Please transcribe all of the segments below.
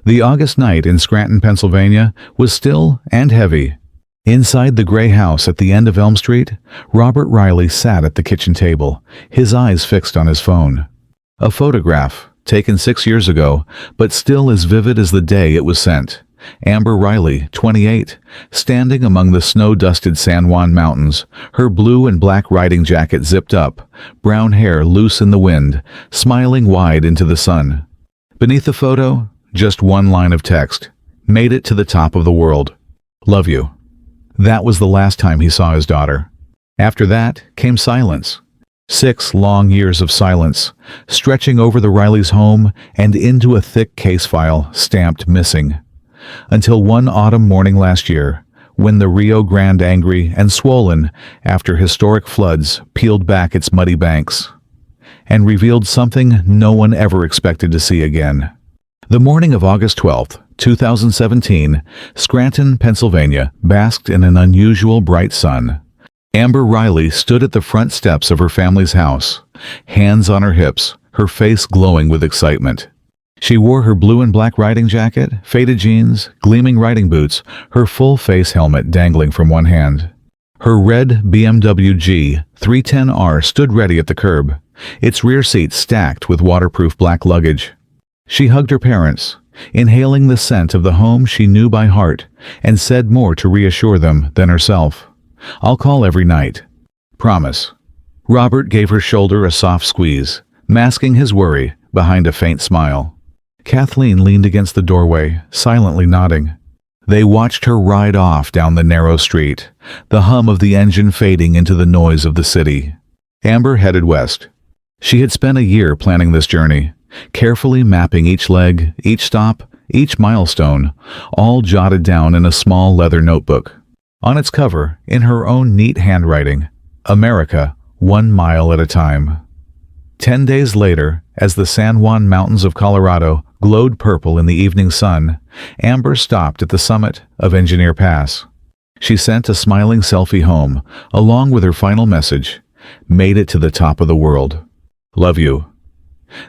The August night in Scranton, Pennsylvania, was still and heavy. Inside the gray house at the end of Elm Street, Robert Reilly sat at the kitchen table, his eyes fixed on his phone. A photograph, taken 6 years ago, but still as vivid as the day it was sent. Amber Reilly, 28, standing among the snow-dusted San Juan Mountains, her blue and black riding jacket zipped up, brown hair loose in the wind, smiling wide into the sun. Beneath the photo, just one line of text. Made it to the top of the world. Love you. That was the last time he saw his daughter. After that came silence. 6 long years of silence, stretching over the Reillys' home and into a thick case file stamped missing. Until one autumn morning last year, when the Rio Grande, angry and swollen after historic floods, peeled back its muddy banks and revealed something no one ever expected to see again. The morning of August 12, 2017, Scranton, Pennsylvania, basked in an unusual bright sun. Amber Reilly stood at the front steps of her family's house, hands on her hips, her face glowing with excitement. She wore her blue and black riding jacket, faded jeans, gleaming riding boots, her full-face helmet dangling from one hand. Her red BMW G 310R stood ready at the curb, its rear seat stacked with waterproof black luggage. She hugged her parents, inhaling the scent of the home she knew by heart, and said more to reassure them than herself. "I'll call every night. Promise." Robert gave her shoulder a soft squeeze, masking his worry behind a faint smile. Kathleen leaned against the doorway, silently nodding. They watched her ride off down the narrow street, the hum of the engine fading into the noise of the city. Amber headed west. She had spent a year planning this journey, carefully mapping each leg, each stop, each milestone, all jotted down in a small leather notebook. On its cover, in her own neat handwriting, America, 1 mile at a time. 10 days later, as the San Juan Mountains of Colorado glowed purple in the evening sun, Amber stopped at the summit of Engineer Pass. She sent a smiling selfie home, along with her final message, "Made it to the top of the world. Love you."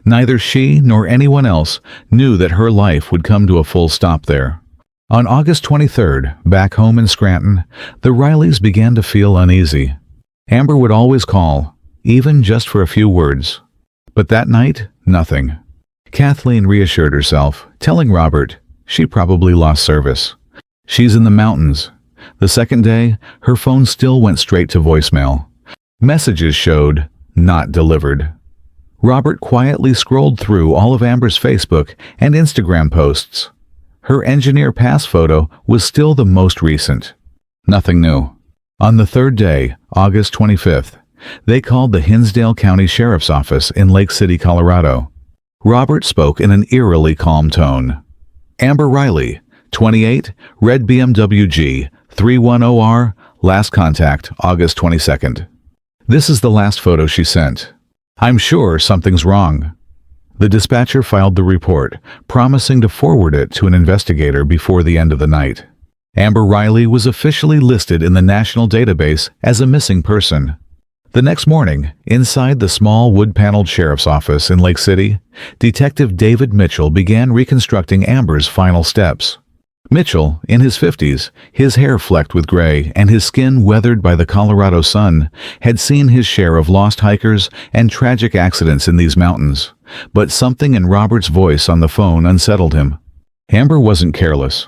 Neither she nor anyone else knew that her life would come to a full stop there. On August 23rd, back home in Scranton, the Reillys began to feel uneasy. Amber would always call, even just for a few words. But that night, nothing. Kathleen reassured herself, telling Robert she probably lost service. She's in the mountains. The second day, her phone still went straight to voicemail. Messages showed, "Not delivered." Robert quietly scrolled through all of Amber's Facebook and Instagram posts. Her Engineer Pass photo was still the most recent. Nothing new. On the third day, August 25th, they called the Hinsdale County Sheriff's Office in Lake City, Colorado. Robert spoke in an eerily calm tone. "Amber Reilly, 28, red BMW G 310R, last contact August 22nd. This is the last photo she sent. I'm sure something's wrong." The dispatcher filed the report, promising to forward it to an investigator before the end of the night. Amber Reilly was officially listed in the national database as a missing person. The next morning, inside the small wood-paneled sheriff's office in Lake City, Detective David Mitchell began reconstructing Amber's final steps. Mitchell, in his 50s, his hair flecked with gray and his skin weathered by the Colorado sun, had seen his share of lost hikers and tragic accidents in these mountains. But something in Robert's voice on the phone unsettled him. Amber wasn't careless.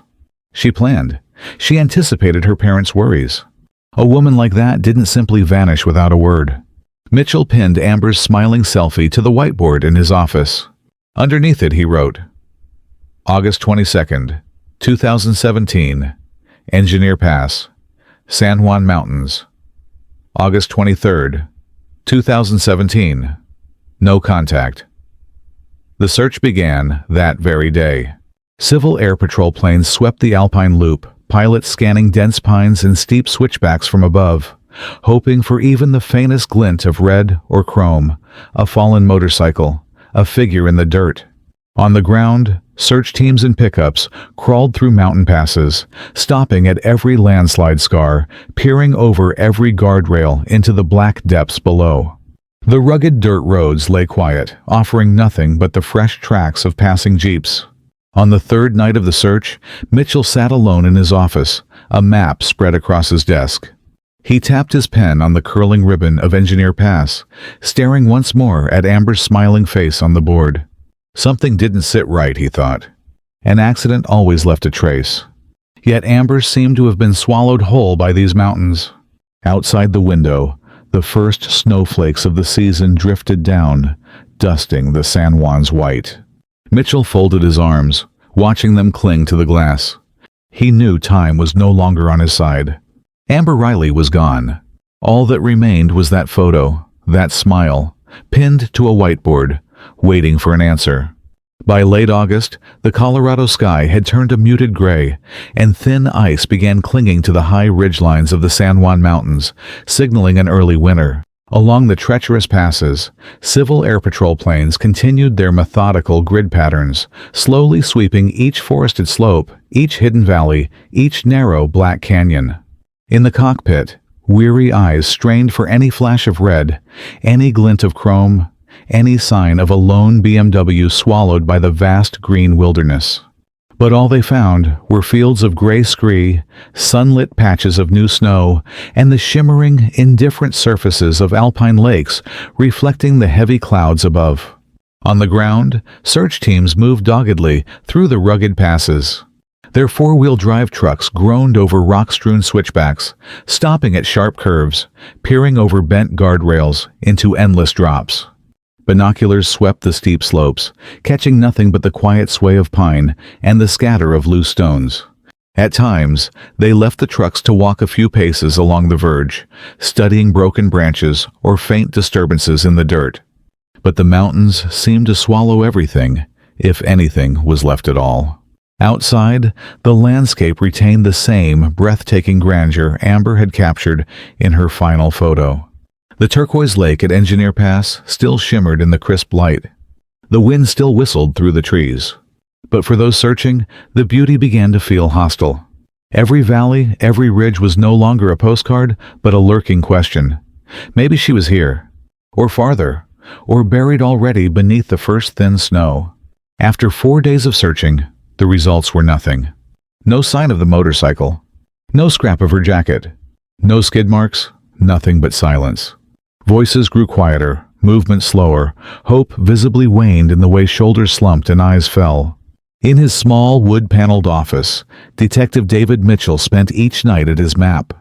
She planned. She anticipated her parents' worries. A woman like that didn't simply vanish without a word. Mitchell pinned Amber's smiling selfie to the whiteboard in his office. Underneath it, he wrote, August 22nd, 2017, Engineer Pass, San Juan Mountains. August 23rd, 2017, no contact. The search began that very day. Civil Air Patrol planes swept the Alpine Loop, pilots scanning dense pines and steep switchbacks from above, hoping for even the faintest glint of red or chrome, a fallen motorcycle, a figure in the dirt. On the ground, search teams and pickups crawled through mountain passes, stopping at every landslide scar, peering over every guardrail into the black depths below. The rugged dirt roads lay quiet, offering nothing but the fresh tracks of passing jeeps. On the third night of the search, Mitchell sat alone in his office, a map spread across his desk. He tapped his pen on the curling ribbon of Engineer Pass, staring once more at Amber's smiling face on the board. Something didn't sit right, he thought. An accident always left a trace. Yet Amber seemed to have been swallowed whole by these mountains. Outside the window, the first snowflakes of the season drifted down, dusting the San Juans white. Mitchell folded his arms, watching them cling to the glass. He knew time was no longer on his side. Amber Reilly was gone. All that remained was that photo, that smile, pinned to a whiteboard, waiting for an answer. By late August, the Colorado sky had turned a muted gray, and thin ice began clinging to the high ridgelines of the San Juan Mountains, signaling an early winter. Along the treacherous passes, civil air patrol planes continued their methodical grid patterns, slowly sweeping each forested slope, each hidden valley, each narrow black canyon. In the cockpit, weary eyes strained for any flash of red, any glint of chrome, any sign of a lone BMW swallowed by the vast green wilderness. But all they found were fields of gray scree, sunlit patches of new snow, and the shimmering, indifferent surfaces of alpine lakes reflecting the heavy clouds above. On the ground, search teams moved doggedly through the rugged passes. Their four-wheel drive trucks groaned over rock-strewn switchbacks, stopping at sharp curves, peering over bent guardrails into endless drops. Binoculars swept the steep slopes, catching nothing but the quiet sway of pine and the scatter of loose stones. At times, they left the trucks to walk a few paces along the verge, studying broken branches or faint disturbances in the dirt. But the mountains seemed to swallow everything, if anything was left at all. Outside, the landscape retained the same breathtaking grandeur Amber had captured in her final photo. The turquoise lake at Engineer Pass still shimmered in the crisp light. The wind still whistled through the trees. But for those searching, the beauty began to feel hostile. Every valley, every ridge was no longer a postcard, but a lurking question. Maybe she was here, or farther, or buried already beneath the first thin snow. After 4 days of searching, the results were nothing. No sign of the motorcycle. No scrap of her jacket. No skid marks. Nothing but silence. Voices grew quieter, movement slower, hope visibly waned in the way shoulders slumped and eyes fell. In his small wood-paneled office, Detective David Mitchell spent each night at his map.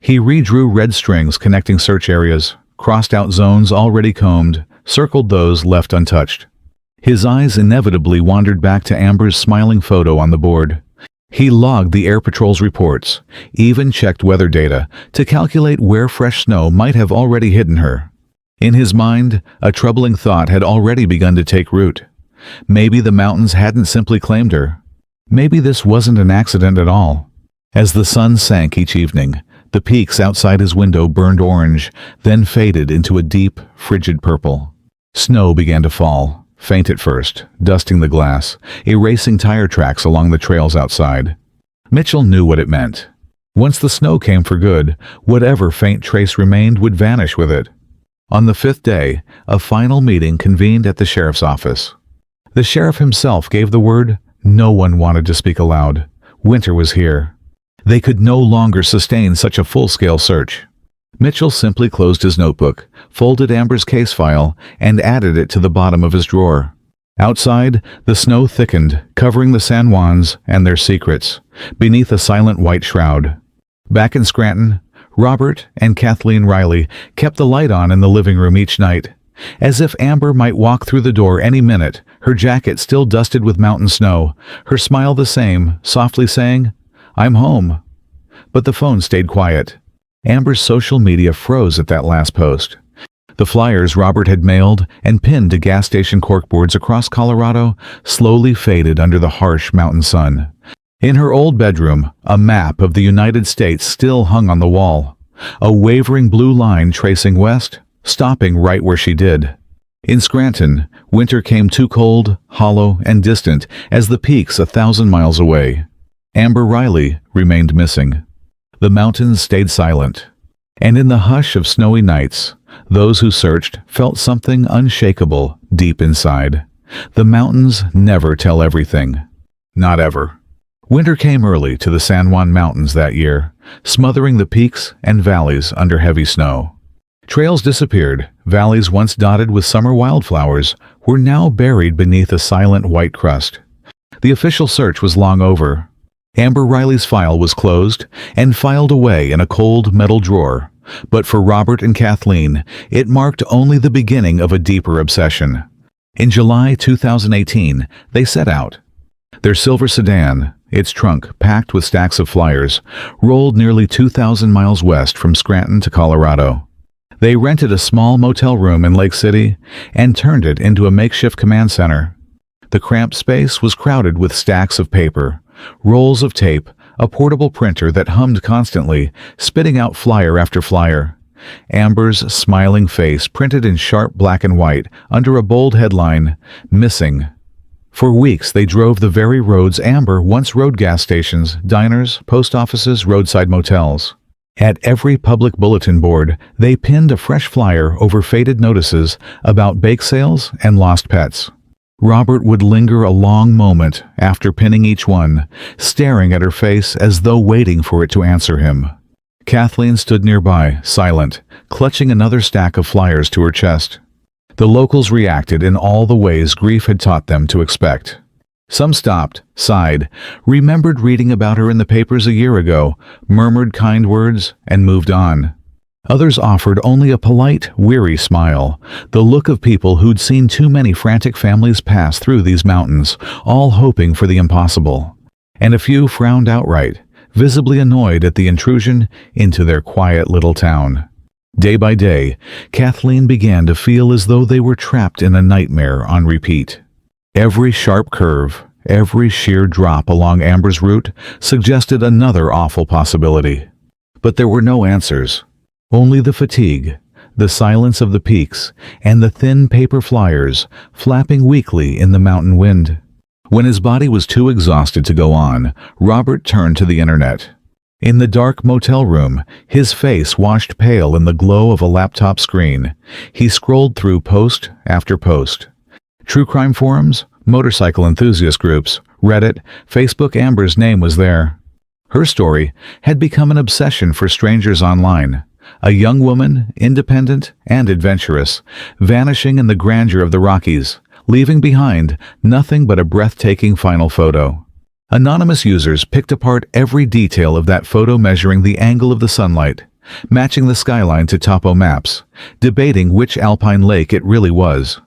He redrew red strings connecting search areas, crossed out zones already combed, circled those left untouched. His eyes inevitably wandered back to Amber's smiling photo on the board. He logged the Air Patrol's reports, even checked weather data to calculate where fresh snow might have already hidden her. In his mind, a troubling thought had already begun to take root. Maybe the mountains hadn't simply claimed her. Maybe this wasn't an accident at all. As the sun sank each evening, the peaks outside his window burned orange, then faded into a deep, frigid purple. Snow began to fall. Faint at first, dusting the glass, erasing tire tracks along the trails outside. Mitchell knew what it meant. Once the snow came for good, whatever faint trace remained would vanish with it. On the 5th day, a final meeting convened at the sheriff's office. The sheriff himself gave the word. No one wanted to speak aloud. Winter was here. They could no longer sustain such a full-scale search. Mitchell simply closed his notebook, folded Amber's case file, and added it to the bottom of his drawer. Outside, the snow thickened, covering the San Juans and their secrets, beneath a silent white shroud. Back in Scranton, Robert and Kathleen Reilly kept the light on in the living room each night. As if Amber might walk through the door any minute, her jacket still dusted with mountain snow, her smile the same, softly saying, "I'm home." But the phone stayed quiet. Amber's social media froze at that last post. The flyers Robert had mailed and pinned to gas station corkboards across Colorado slowly faded under the harsh mountain sun. In her old bedroom, a map of the United States still hung on the wall, a wavering blue line tracing west, stopping right where she did. In Scranton, winter came too cold, hollow, and distant as the peaks 1,000 miles away. Amber Reilly remained missing. The mountains stayed silent, and in the hush of snowy nights, those who searched felt something unshakable deep inside. The mountains never tell everything. Not ever. Winter came early to the San Juan Mountains that year, smothering the peaks and valleys under heavy snow. Trails disappeared. Valleys once dotted with summer wildflowers were now buried beneath a silent white crust. The official search was long over. Amber Reilly's file was closed and filed away in a cold metal drawer, but for Robert and Kathleen, it marked only the beginning of a deeper obsession. In July 2018, they set out. Their silver sedan, its trunk packed with stacks of flyers, rolled nearly 2,000 miles west from Scranton to Colorado. They rented a small motel room in Lake City and turned it into a makeshift command center. The cramped space was crowded with stacks of paper, rolls of tape, a portable printer that hummed constantly, spitting out flyer after flyer. Amber's smiling face printed in sharp black and white under a bold headline, "Missing." For weeks they drove the very roads Amber once rode: gas stations, diners, post offices, roadside motels. At every public bulletin board, they pinned a fresh flyer over faded notices about bake sales and lost pets. Robert would linger a long moment after pinning each one, staring at her face as though waiting for it to answer him. Kathleen stood nearby, silent, clutching another stack of flyers to her chest. The locals reacted in all the ways grief had taught them to expect. Some stopped, sighed, remembered reading about her in the papers a year ago, murmured kind words, and moved on. Others offered only a polite, weary smile, the look of people who'd seen too many frantic families pass through these mountains, all hoping for the impossible. And a few frowned outright, visibly annoyed at the intrusion into their quiet little town. Day by day, Kathleen began to feel as though they were trapped in a nightmare on repeat. Every sharp curve, every sheer drop along Amber's route suggested another awful possibility. But there were no answers. Only the fatigue, the silence of the peaks, and the thin paper flyers flapping weakly in the mountain wind. When his body was too exhausted to go on, Robert turned to the internet. In the dark motel room, his face washed pale in the glow of a laptop screen. He scrolled through post after post. True crime forums, motorcycle enthusiast groups, Reddit, Facebook. Amber's name was there. Her story had become an obsession for strangers online. A young woman, independent and adventurous, vanishing in the grandeur of the Rockies, leaving behind nothing but a breathtaking final photo. Anonymous users picked apart every detail of that photo, measuring the angle of the sunlight, matching the skyline to topo maps, debating which alpine lake it really was.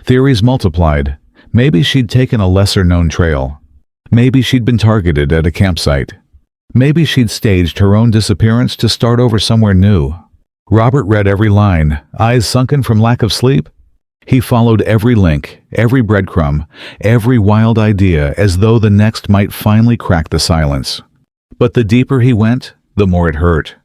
Theories multiplied. Maybe she'd taken a lesser-known trail. Maybe she'd been targeted at a campsite. Maybe she'd staged her own disappearance to start over somewhere new. Robert read every line, eyes sunken from lack of sleep. He followed every link, every breadcrumb, every wild idea, as though the next might finally crack the silence. But the deeper he went, the more it hurt.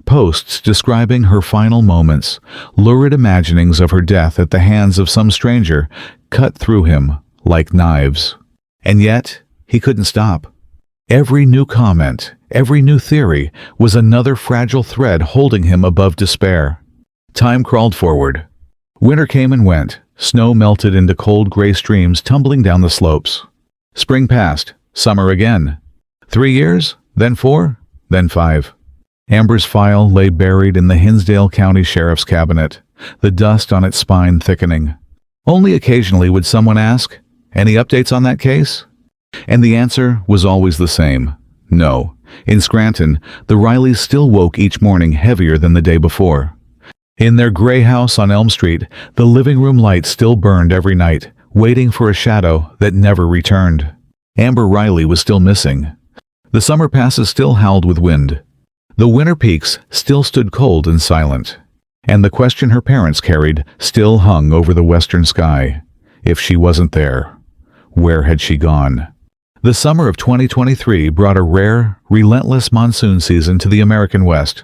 Posts describing her final moments, lurid imaginings of her death at the hands of some stranger, cut through him like knives. And yet, he couldn't stop. Every new comment, every new theory was another fragile thread holding him above despair. Time crawled forward. Winter came and went. Snow melted into cold gray streams tumbling down the slopes. Spring passed. Summer again. 3 years, then 4, then 5. Amber's file lay buried in the Hinsdale County Sheriff's cabinet, the dust on its spine thickening. Only occasionally would someone ask, "Any updates on that case?" And the answer was always the same: no. In Scranton, the Reillys still woke each morning heavier than the day before. In their gray house on Elm Street, the living room light still burned every night, waiting for a shadow that never returned. Amber Reilly was still missing. The summer passes still howled with wind. The winter peaks still stood cold and silent. And the question her parents carried still hung over the western sky. If she wasn't there, where had she gone? The summer of 2023 brought a rare, relentless monsoon season to the American West.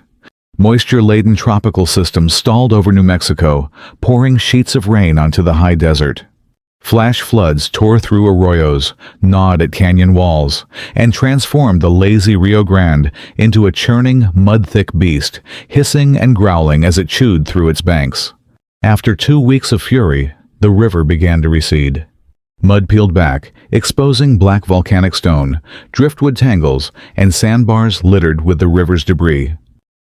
Moisture-laden tropical systems stalled over New Mexico, pouring sheets of rain onto the high desert. Flash floods tore through arroyos, gnawed at canyon walls, and transformed the lazy Rio Grande into a churning, mud-thick beast, hissing and growling as it chewed through its banks. After 2 weeks of fury, the river began to recede. Mud peeled back, exposing black volcanic stone, driftwood tangles, and sandbars littered with the river's debris.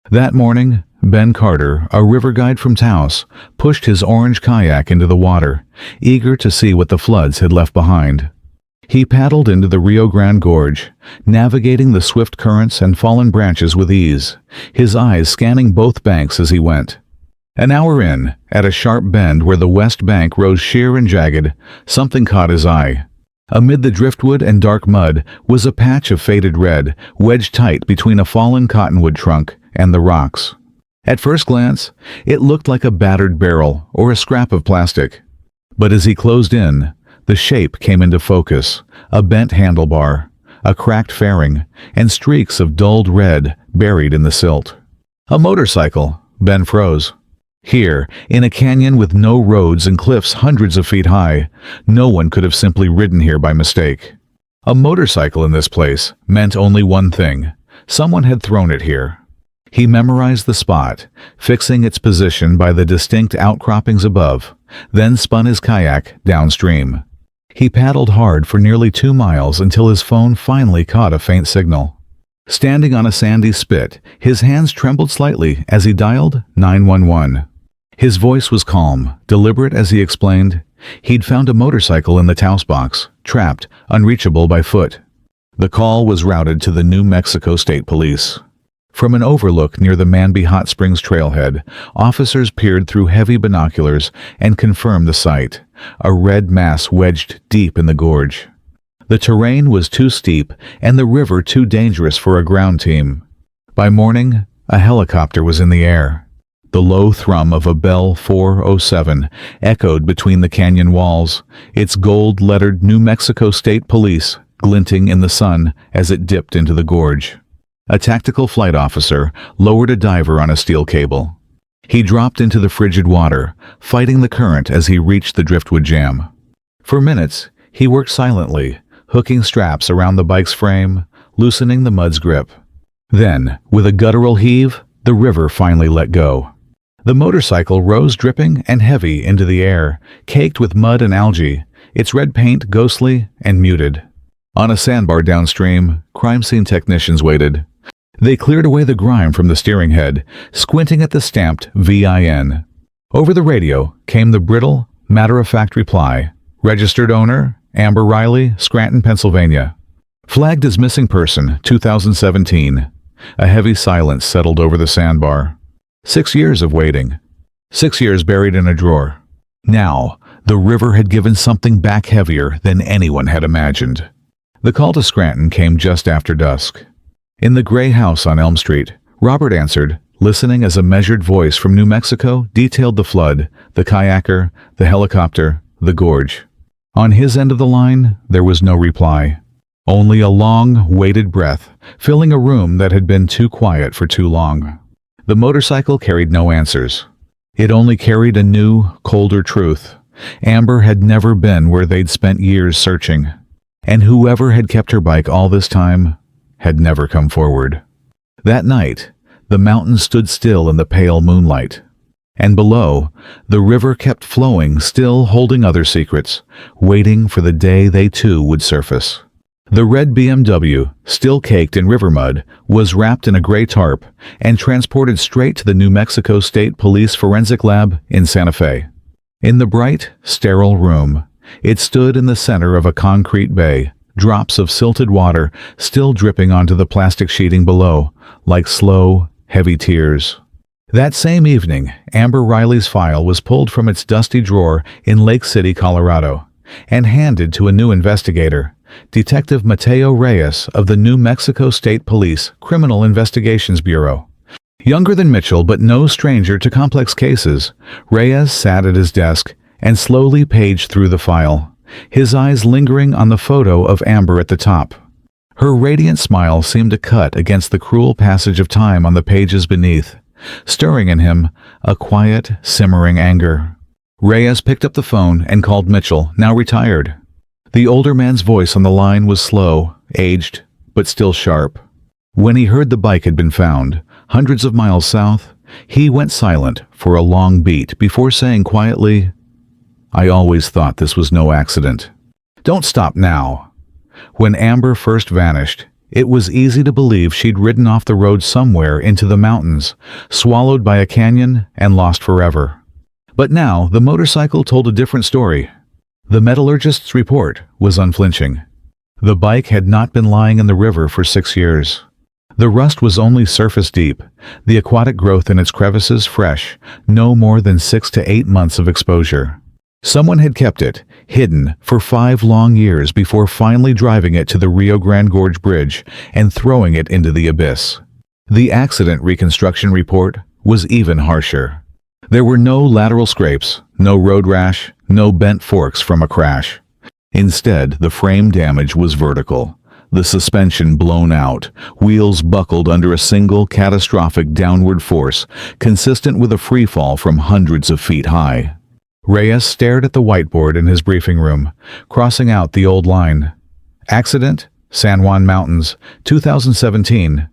That morning, Ben Carter, a river guide from Taos, pushed his orange kayak into the water, eager to see what the floods had left behind. He paddled into the Rio Grande Gorge, navigating the swift currents and fallen branches with ease, his eyes scanning both banks as he went. An hour in, at a sharp bend where the west bank rose sheer and jagged, something caught his eye. Amid the driftwood and dark mud was a patch of faded red, wedged tight between a fallen cottonwood trunk and the rocks. At first glance, it looked like a battered barrel or a scrap of plastic. But as he closed in, the shape came into focus, a bent handlebar, a cracked fairing, and streaks of dulled red buried in the silt. A motorcycle. Ben froze. Here, in a canyon with no roads and cliffs hundreds of feet high, no one could have simply ridden here by mistake. A motorcycle in this place meant only one thing. Someone had thrown it here. He memorized the spot, fixing its position by the distinct outcroppings above, then spun his kayak downstream. He paddled hard for nearly 2 miles until his phone finally caught a faint signal. Standing on a sandy spit, his hands trembled slightly as he dialed 911. His voice was calm, deliberate as he explained. He'd found a motorcycle in the Taos box, trapped, unreachable by foot. The call was routed to the New Mexico State Police. From an overlook near the Manby Hot Springs trailhead, officers peered through heavy binoculars and confirmed the sight, a red mass wedged deep in the gorge. The terrain was too steep and the river too dangerous for a ground team. By morning, a helicopter was in the air. The low thrum of a Bell 407 echoed between the canyon walls, its gold-lettered New Mexico State Police glinting in the sun as it dipped into the gorge. A tactical flight officer lowered a diver on a steel cable. He dropped into the frigid water, fighting the current as he reached the driftwood jam. For minutes, he worked silently, hooking straps around the bike's frame, loosening the mud's grip. Then, with a guttural heave, the river finally let go. The motorcycle rose dripping and heavy into the air, caked with mud and algae, its red paint ghostly and muted. On a sandbar downstream, crime scene technicians waited. They cleared away the grime from the steering head, squinting at the stamped VIN. Over the radio came the brittle, matter-of-fact reply. Registered owner, Amber Reilly, Scranton, Pennsylvania. Flagged as missing person, 2017. A heavy silence settled over the sandbar. 6 years of waiting. 6 years buried in a drawer. Now, the river had given something back heavier than anyone had imagined. The call to Scranton came just after dusk. In the gray house on Elm Street, Robert answered, listening as a measured voice from New Mexico detailed the flood, the kayaker, the helicopter, the gorge. On his end of the line, there was no reply. Only a long, weighted breath, filling a room that had been too quiet for too long. The motorcycle carried no answers. It only carried a new, colder truth. Amber had never been where they'd spent years searching. And whoever had kept her bike all this time had never come forward. That night, the mountains stood still in the pale moonlight. And below, the river kept flowing, still holding other secrets, waiting for the day they too would surface. The red BMW, still caked in river mud, was wrapped in a gray tarp and transported straight to the New Mexico State Police Forensic Lab in Santa Fe. In the bright, sterile room, it stood in the center of a concrete bay, drops of silted water still dripping onto the plastic sheeting below, like slow, heavy tears. That same evening, Amber Reilly's file was pulled from its dusty drawer in Lake City, Colorado, and handed to a new investigator, Detective Mateo Reyes of the New Mexico State Police Criminal Investigations Bureau. Younger than Mitchell but no stranger to complex cases, Reyes sat at his desk and slowly paged through the file, his eyes lingering on the photo of Amber at the top. Her radiant smile seemed to cut against the cruel passage of time on the pages beneath, stirring in him a quiet, simmering anger. Reyes picked up the phone and called Mitchell, now retired. The older man's voice on the line was slow, aged, but still sharp. When he heard the bike had been found, hundreds of miles south, he went silent for a long beat before saying quietly, "I always thought this was no accident." "Don't stop now." When Amber first vanished, it was easy to believe she'd ridden off the road somewhere into the mountains, swallowed by a canyon and lost forever. But now the motorcycle told a different story. The metallurgist's report was unflinching. The bike had not been lying in the river for 6 years. The rust was only surface deep, the aquatic growth in its crevices fresh, no more than 6 to 8 months of exposure. Someone had kept it, hidden, for 5 long years before finally driving it to the Rio Grande Gorge Bridge and throwing it into the abyss. The accident reconstruction report was even harsher. There were no lateral scrapes, no road rash, no bent forks from a crash. Instead, the frame damage was vertical. The suspension blown out, wheels buckled under a single catastrophic downward force, consistent with a free fall from hundreds of feet high. Reyes stared at the whiteboard in his briefing room, crossing out the old line. Accident, San Juan Mountains, 2017,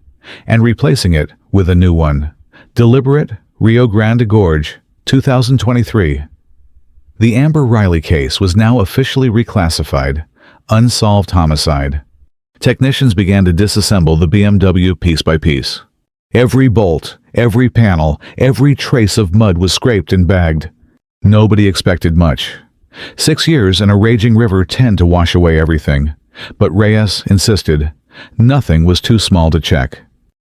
and replacing it with a new one. Deliberate, Rio Grande Gorge, 2023. The Amber Reilly case was now officially reclassified, unsolved homicide. Technicians began to disassemble the BMW piece by piece. Every bolt, every panel, every trace of mud was scraped and bagged. Nobody expected much. 6 years and a raging river tend to wash away everything. But Reyes insisted. Nothing was too small to check.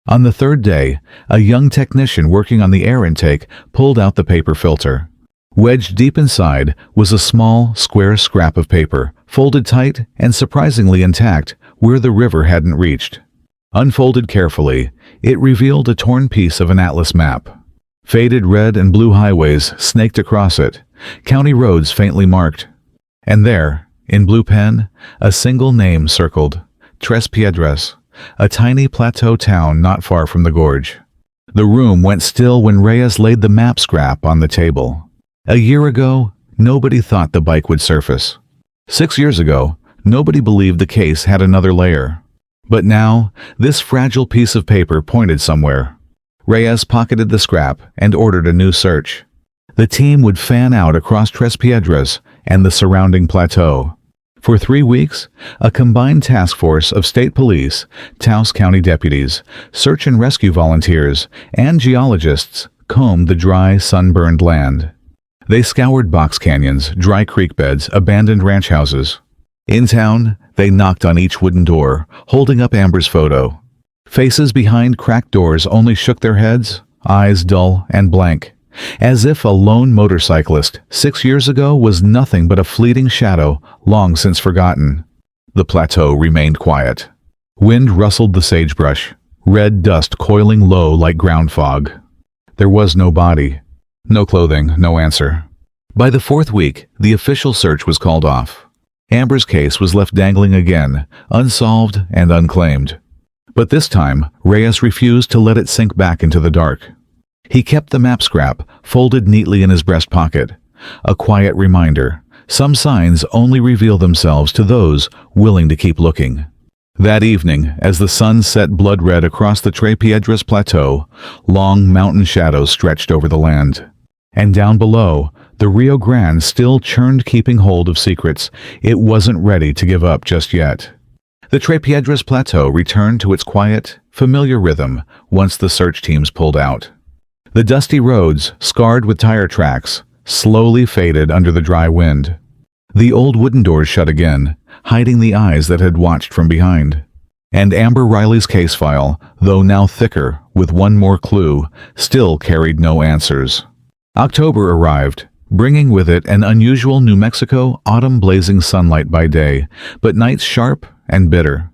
On the 3rd day, a young technician working on the air intake pulled out the paper filter. Wedged deep inside was a small, square scrap of paper, folded tight and surprisingly intact where the river hadn't reached. Unfolded carefully, it revealed a torn piece of an atlas map. Faded red and blue highways snaked across it, county roads faintly marked. And there, in blue pen, a single name circled, Tres Piedras, a tiny plateau town not far from the gorge. The room went still when Reyes laid the map scrap on the table. A year ago, nobody thought the bike would surface. 6 years ago, nobody believed the case had another layer. But now, this fragile piece of paper pointed somewhere. Reyes pocketed the scrap and ordered a new search. The team would fan out across Tres Piedras and the surrounding plateau. For 3 weeks, a combined task force of state police, Taos County deputies, search and rescue volunteers, and geologists combed the dry, sunburned land. They scoured box canyons, dry creek beds, abandoned ranch houses. In town, they knocked on each wooden door, holding up Amber's photo. Faces behind cracked doors only shook their heads, eyes dull and blank, as if a lone motorcyclist 6 years ago was nothing but a fleeting shadow long since forgotten. The plateau remained quiet. Wind rustled the sagebrush, red dust coiling low like ground fog. There was no body, no clothing, no answer. By the 4th week, the official search was called off. Amber's case was left dangling again, unsolved and unclaimed. But this time, Reyes refused to let it sink back into the dark. He kept the map scrap folded neatly in his breast pocket, a quiet reminder. Some signs only reveal themselves to those willing to keep looking. That evening, as the sun set blood-red across the Tres Piedras Plateau, long mountain shadows stretched over the land. And down below, the Rio Grande still churned, keeping hold of secrets it wasn't ready to give up just yet. The Tres Piedras Plateau returned to its quiet, familiar rhythm once the search teams pulled out. The dusty roads, scarred with tire tracks, slowly faded under the dry wind. The old wooden doors shut again, hiding the eyes that had watched from behind. And Amber Reilly's case file, though now thicker with one more clue, still carried no answers. October arrived, bringing with it an unusual New Mexico autumn-blazing sunlight by day, but nights sharp and bitter.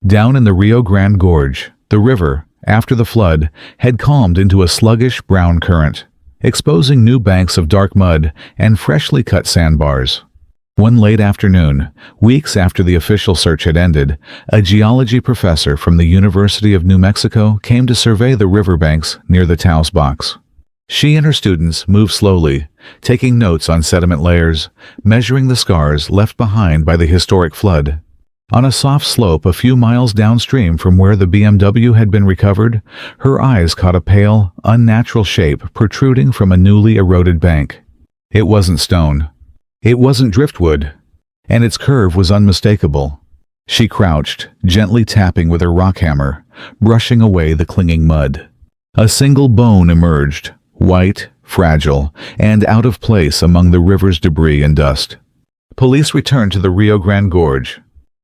Down in the Rio Grande Gorge, the river, after the flood, had calmed into a sluggish brown current, exposing new banks of dark mud and freshly cut sandbars. One late afternoon, weeks after the official search had ended, a geology professor from the University of New Mexico came to survey the riverbanks near the Taos box. She and her students moved slowly, taking notes on sediment layers, measuring the scars left behind by the historic flood. On a soft slope a few miles downstream from where the BMW had been recovered, her eyes caught a pale, unnatural shape protruding from a newly eroded bank. It wasn't stone. It wasn't driftwood. and its curve was unmistakable. She crouched, gently tapping with her rock hammer, brushing away the clinging mud. A single bone emerged, white, fragile, and out of place among the river's debris and dust. Police returned to the Rio Grande Gorge.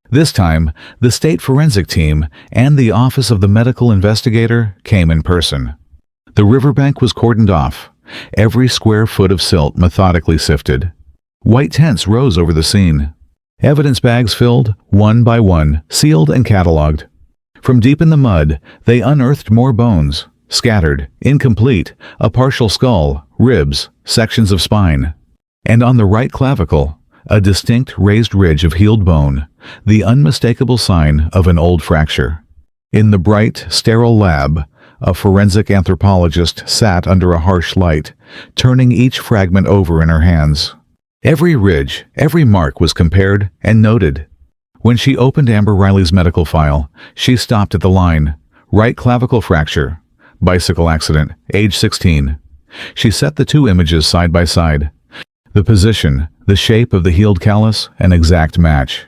This time, the state forensic team and the office of the medical investigator came in person. The riverbank was cordoned off, every square foot of silt methodically sifted. White tents rose over the scene. Evidence bags filled, one by one, sealed and catalogued. From deep in the mud, they unearthed more bones, scattered, incomplete, a partial skull, ribs, sections of spine. And on the right clavicle, a distinct raised ridge of healed bone, the unmistakable sign of an old fracture. In the bright, sterile lab, a forensic anthropologist sat under a harsh light, turning each fragment over in her hands. Every ridge, every mark was compared and noted. When she opened Amber Reilly's medical file, she stopped at the line, right clavicle fracture, bicycle accident, age 16. She set the two images side by side. The position, the shape of the healed callus, an exact match.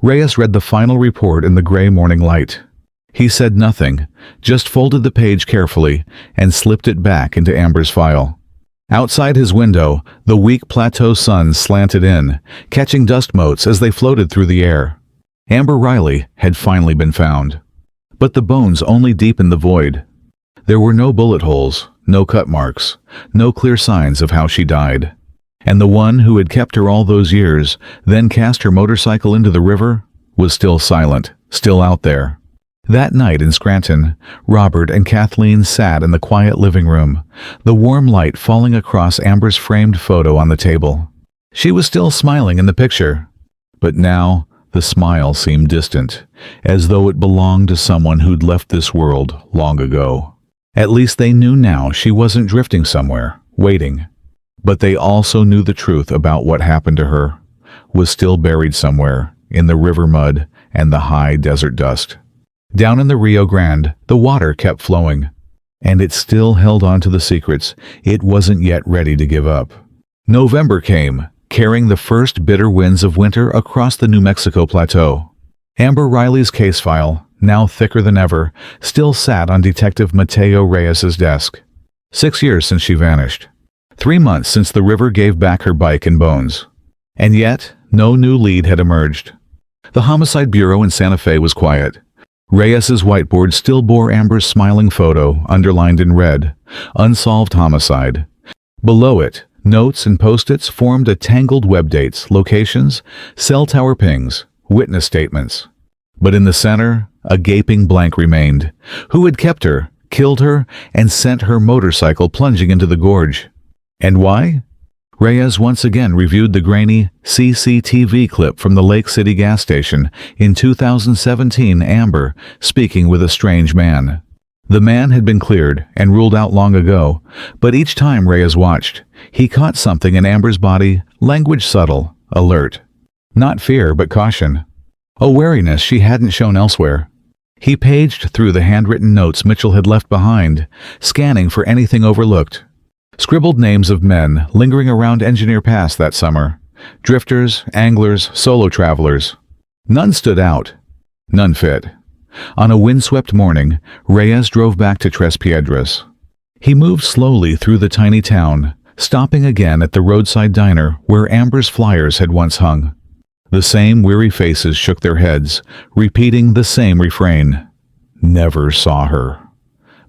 Reyes read the final report in the gray morning light. He said nothing, just folded the page carefully and slipped it back into Amber's file. Outside his window, the weak plateau sun slanted in, catching dust motes as they floated through the air. Amber Reilly had finally been found. But the bones only deepened the void. There were no bullet holes, no cut marks, no clear signs of how she died. And the one who had kept her all those years, then cast her motorcycle into the river, was still silent, still out there. That night in Scranton, Robert and Kathleen sat in the quiet living room, the warm light falling across Amber's framed photo on the table. She was still smiling in the picture, but now the smile seemed distant, as though it belonged to someone who'd left this world long ago. At least they knew now she wasn't drifting somewhere, waiting. But they also knew the truth about what happened to her, was still buried somewhere in the river mud and the high desert dust. Down in the Rio Grande, the water kept flowing, and it still held on to the secrets it wasn't yet ready to give up. November came, carrying the first bitter winds of winter across the New Mexico plateau. Amber Reilly's case file, now thicker than ever, still sat on Detective Mateo Reyes's desk. 6 years since she vanished. 3 months since the river gave back her bike and bones. And yet, no new lead had emerged. The Homicide Bureau in Santa Fe was quiet. Reyes's whiteboard still bore Amber's smiling photo, underlined in red, unsolved homicide. Below it, notes and post-its formed a tangled web dates, locations, cell tower pings, witness statements. But in the center, a gaping blank remained. Who had kept her, killed her, and sent her motorcycle plunging into the gorge? And why? Reyes once again reviewed the grainy CCTV clip from the Lake City gas station in 2017, Amber speaking with a strange man. The man had been cleared and ruled out long ago, but each time Reyes watched, he caught something in Amber's body, language subtle, alert. Not fear, but caution. A wariness she hadn't shown elsewhere. He paged through the handwritten notes Mitchell had left behind, scanning for anything overlooked. Scribbled names of men lingering around Engineer Pass that summer. Drifters, anglers, solo travelers. None stood out. None fit. On a windswept morning, Reyes drove back to Tres Piedras. He moved slowly through the tiny town, stopping again at the roadside diner where Amber's flyers had once hung. The same weary faces shook their heads, repeating the same refrain. Never saw her.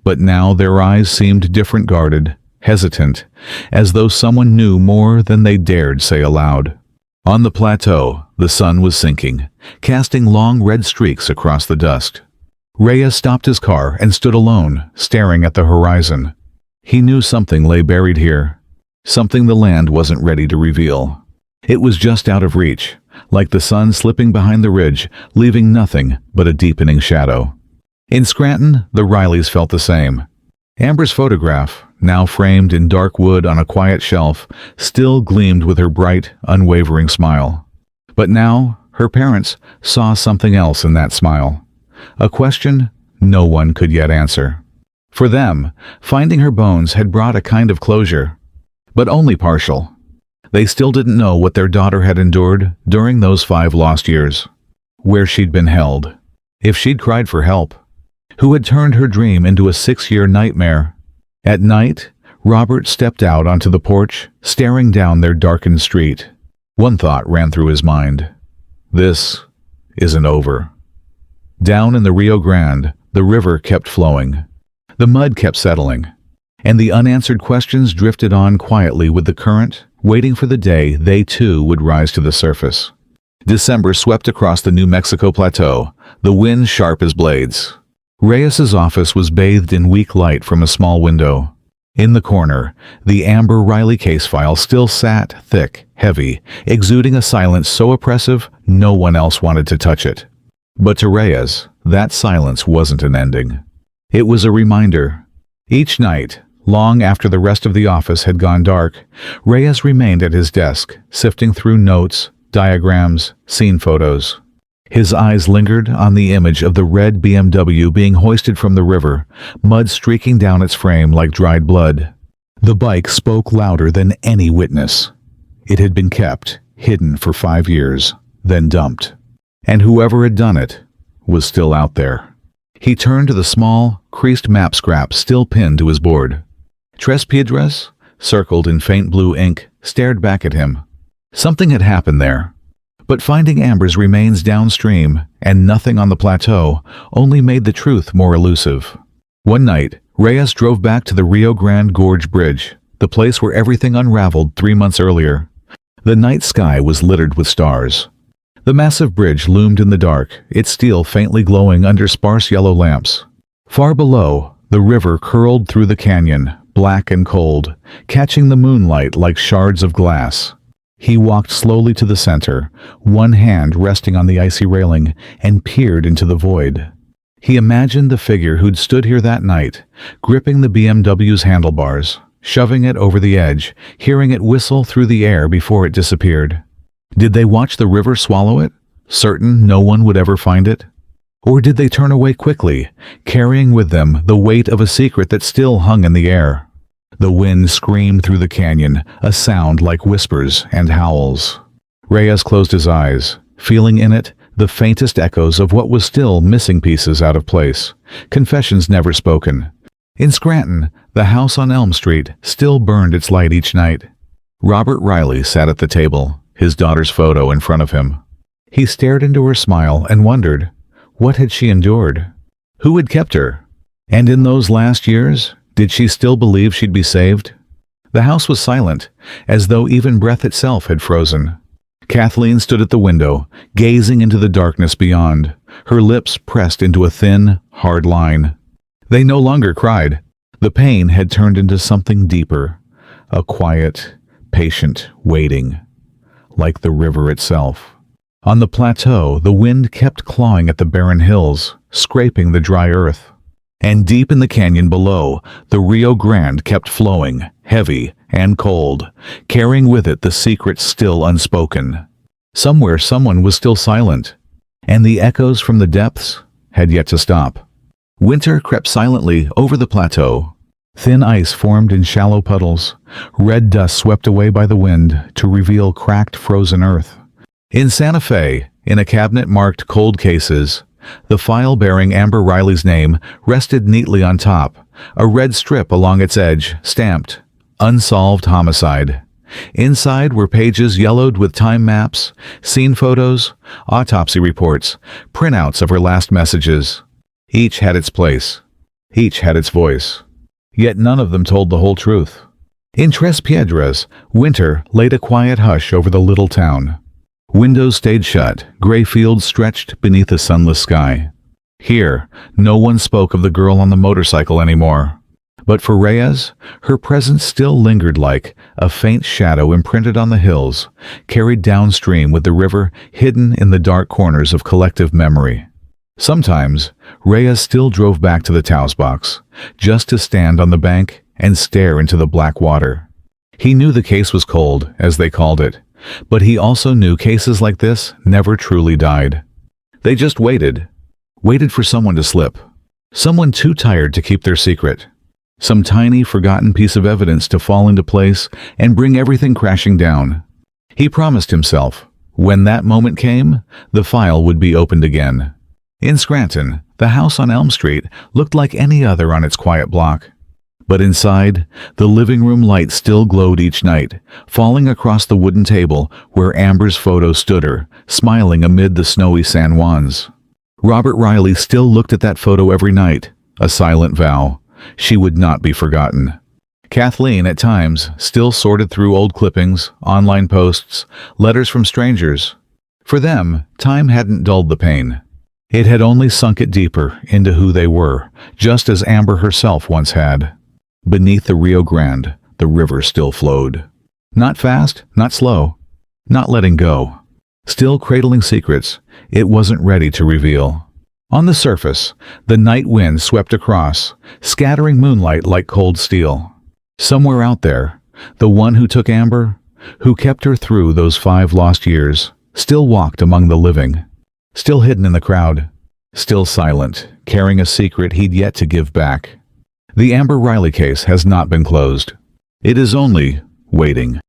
But now their eyes seemed different, guarded, hesitant, as though someone knew more than they dared say aloud. On the plateau, the sun was sinking, casting long red streaks across the dust. Reyes stopped his car and stood alone, staring at the horizon. He knew something lay buried here, something the land wasn't ready to reveal. It was just out of reach, like the sun slipping behind the ridge, leaving nothing but a deepening shadow. In Scranton, the Reillys felt the same. Amber's photograph, now framed in dark wood on a quiet shelf, still gleamed with her bright, unwavering smile. But now, her parents saw something else in that smile. A question no one could yet answer. For them, finding her bones had brought a kind of closure, but only partial. They still didn't know what their daughter had endured during those 5 lost years. Where she'd been held. If she'd cried for help. Who had turned her dream into a 6-year nightmare. At night, Robert stepped out onto the porch, staring down their darkened street. One thought ran through his mind. This isn't over. Down in the Rio Grande, the river kept flowing. The mud kept settling. And the unanswered questions drifted on quietly with the current, waiting for the day they too would rise to the surface. December swept across the New Mexico plateau, the wind sharp as blades. Reyes's office was bathed in weak light from a small window. In the corner, the amber Reilly case file still sat thick, heavy, exuding a silence so oppressive no one else wanted to touch it. But to Reyes, that silence wasn't an ending. It was a reminder. Each night, long after the rest of the office had gone dark, Reyes remained at his desk, sifting through notes, diagrams, scene photos. His eyes lingered on the image of the red BMW being hoisted from the river, mud streaking down its frame like dried blood. The bike spoke louder than any witness. It had been kept, hidden for 5 years, then dumped. And whoever had done it was still out there. He turned to the small, creased map scrap still pinned to his board. Tres Piedras, circled in faint blue ink, stared back at him. Something had happened there. But finding Amber's remains downstream and nothing on the plateau only made the truth more elusive. One night, Reyes drove back to the Rio Grande Gorge Bridge, the place where everything unraveled 3 months earlier. The night sky was littered with stars. The massive bridge loomed in the dark, its steel faintly glowing under sparse yellow lamps. Far below, the river curled through the canyon, black and cold, catching the moonlight like shards of glass. He walked slowly to the center, one hand resting on the icy railing, and peered into the void. He imagined the figure who'd stood here that night, gripping the BMW's handlebars, shoving it over the edge, hearing it whistle through the air before it disappeared. Did they watch the river swallow it, certain no one would ever find it? Or did they turn away quickly, carrying with them the weight of a secret that still hung in the air? The wind screamed through the canyon, a sound like whispers and howls. Reyes closed his eyes, feeling in it the faintest echoes of what was still missing pieces out of place, confessions never spoken. In Scranton, the house on Elm Street still burned its light each night. Robert Reilly sat at the table, his daughter's photo in front of him. He stared into her smile and wondered, what had she endured? Who had kept her? And in those last years, did she still believe she'd be saved? The house was silent, as though even breath itself had frozen. Kathleen stood at the window, gazing into the darkness beyond, her lips pressed into a thin, hard line. They no longer cried. The pain had turned into something deeper, a quiet, patient waiting, like the river itself. On the plateau, the wind kept clawing at the barren hills, scraping the dry earth. And deep in the canyon below, the Rio Grande kept flowing, heavy and cold, carrying with it the secret still unspoken. Somewhere someone was still silent, and the echoes from the depths had yet to stop. Winter crept silently over the plateau. Thin ice formed in shallow puddles, red dust swept away by the wind to reveal cracked frozen earth. In Santa Fe, in a cabinet marked cold cases, the file bearing Amber Reilly's name rested neatly on top, a red strip along its edge, stamped, Unsolved Homicide. Inside were pages yellowed with time maps, scene photos, autopsy reports, printouts of her last messages. Each had its place. Each had its voice. Yet none of them told the whole truth. In Tres Piedras, winter laid a quiet hush over the little town. Windows stayed shut, gray fields stretched beneath a sunless sky. Here, no one spoke of the girl on the motorcycle anymore. But for Reyes, her presence still lingered like a faint shadow imprinted on the hills, carried downstream with the river hidden in the dark corners of collective memory. Sometimes, Reyes still drove back to the Taos box, just to stand on the bank and stare into the black water. He knew the case was cold, as they called it, but he also knew cases like this never truly died. They just waited for someone to slip, someone too tired to keep their secret, some tiny forgotten piece of evidence to fall into place and bring everything crashing down. He promised himself, when that moment came, the file would be opened again. In Scranton, the house on Elm Street looked like any other on its quiet block. But inside, the living room light still glowed each night, falling across the wooden table where Amber's photo stood her, smiling amid the snowy San Juans. Robert Reilly still looked at that photo every night, a silent vow. She would not be forgotten. Kathleen, at times, still sorted through old clippings, online posts, letters from strangers. For them, time hadn't dulled the pain. It had only sunk it deeper into who they were, just as Amber herself once had. Beneath the Rio Grande, the river still flowed. Not fast, not slow, not letting go. Still cradling secrets it wasn't ready to reveal. On the surface, the night wind swept across, scattering moonlight like cold steel. Somewhere out there, the one who took Amber, who kept her through those 5 lost years, still walked among the living, still hidden in the crowd, still silent, carrying a secret he'd yet to give back. The Amber Reilly case has not been closed. It is only waiting.